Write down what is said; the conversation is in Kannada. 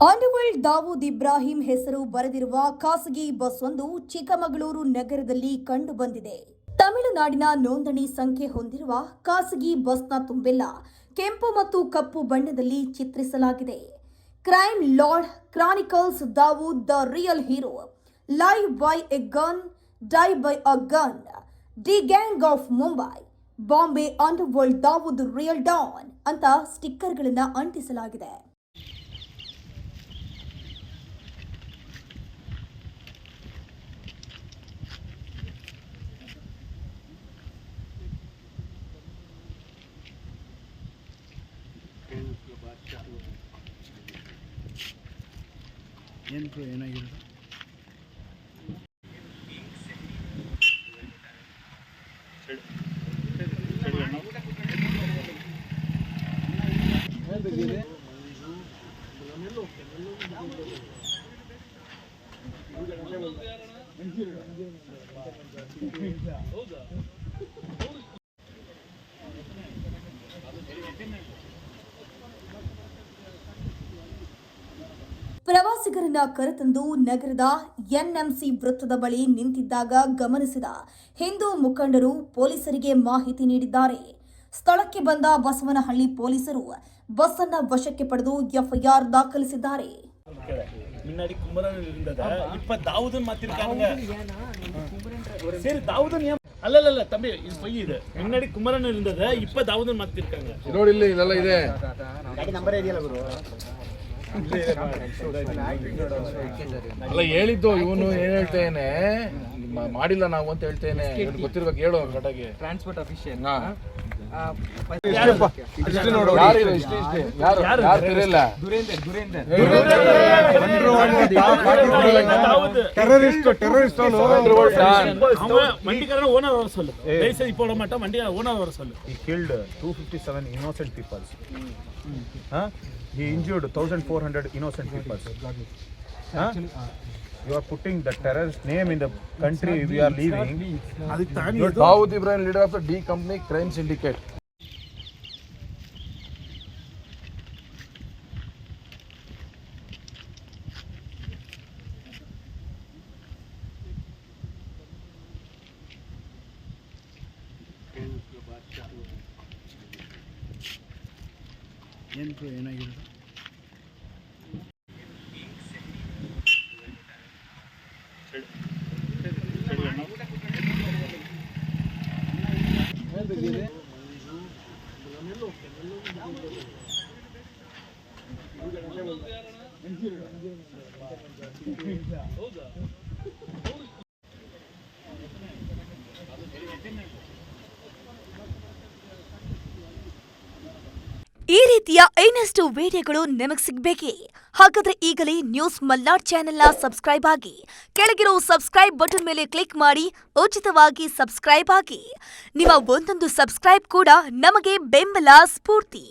ಅಂಡರ್ವರ್ಲ್ಡ್ ದಾವೂದ್ ಇಬ್ರಾಹಿಂ ಹೆಸರು ಬರೆದಿರುವ ಖಾಸಗಿ ಬಸ್ ಒಂದು ಚಿಕ್ಕಮಗಳೂರು ನಗರದಲ್ಲಿ ಕಂಡುಬಂದಿದೆ. ತಮಿಳುನಾಡಿನ ನೋಂದಣಿ ಸಂಖ್ಯೆ ಹೊಂದಿರುವ ಖಾಸಗಿ ಬಸ್ನ ತುಂಬೆಲ್ಲ ಕೆಂಪು ಮತ್ತು ಕಪ್ಪು ಬಣ್ಣದಲ್ಲಿ ಚಿತ್ರಿಸಲಾಗಿದೆ. Crime lord chronicles Dawood the real hero, live by a gun, die by a gun, the gang of Mumbai, Bombay underworld Dawood real don ಅಂತ ಸ್ಟಿಕ್ಕರ್ಗಳನ್ನು ಅಂಟಿಸಲಾಗಿದೆ. ಏನಾಗಿರೋದು ಪ್ರವಾಸಿಗರನ್ನ ಕರೆತಂದು ನಗರದ ಎನ್ಎಂಸಿ ವೃತ್ತದ ಬಳಿ ನಿಂತಿದ್ದಾಗ ಗಮನಿಸಿದ ಹಿಂದೂ ಮುಖಂಡರು ಪೊಲೀಸರಿಗೆ ಮಾಹಿತಿ ನೀಡಿದ್ದಾರೆ. ಸ್ಥಳಕ್ಕೆ ಬಂದ ಬಸವನಹಳ್ಳಿ ಪೊಲೀಸರು ಬಸ್ ಅನ್ನು ವಶಕ್ಕೆ ಪಡೆದು ಎಫ್ಐಆರ್ ದಾಖಲಿಸಿದ್ದಾರೆ. அல்ல தம்பி இது பொய். இது முன்னாடி குமரன் இருந்தது, இப்ப தாவூதன் மாத்திருக்காங்க. ரோड இல்ல இதெல்லாம் ಇದೆ ನಂಬರ್ ಇದೆಯಲ್ಲ ಗುರು. ಅಲ್ಲ ಹೇಳಿದ್ದು ಇವನು ಏನ್ ಹೇಳ್ತೇನೆ ಮಾಡಿಲ್ಲ ನಾವು ಅಂತ ಹೇಳ್ತೇನೆ. ಗೊತ್ತಿರ್ಬೇಕು, ಹೇಳು ಕಡೆಗೆ. ಟ್ರಾನ್ಸ್ಪೋರ್ಟ್ ಅಫಿಷಿಯಲ್ வண்டிக்காரன் ஓனர் வர சொல்லு. லைசென்ஸ் போட மாட்டான், வண்டிக்காரன் ஓனர் வர சொல்லு. He killed 257 innocent people. He injured 1400 innocent people. You are putting the terrorist name in the country we are leaving. Dawood Ibrahim, leader of the D Company crime syndicate. ಏನಾಗಿರೋದು ಈ ರೀತಿಯ ಇನ್ನಷ್ಟು ವಿಡಿಯೋಗಳು ನಿಮಗೆ ಸಿಗಬೇಕೇ? ಹಾಗಾದ್ರೆ ಈಗಲೇ ನ್ಯೂಸ್ ಮಲ್ನಾಡ್ ಚಾನೆಲ್ನ ಸಬ್ಸ್ಕ್ರೈಬ್ ಆಗಿ, ಕೆಳಗಿರೋ ಸಬ್ಸ್ಕ್ರೈಬ್ ಬಟನ್ ಮೇಲೆ ಕ್ಲಿಕ್ ಮಾಡಿ ಉಚಿತವಾಗಿ ಸಬ್ಸ್ಕ್ರೈಬ್ ಆಗಿ. ನಿಮ್ಮ ಒಂದೊಂದು ಸಬ್ಸ್ಕ್ರೈಬ್ ಕೂಡ ನಮಗೆ ಬೆಂಬಲ, ಸ್ಫೂರ್ತಿ.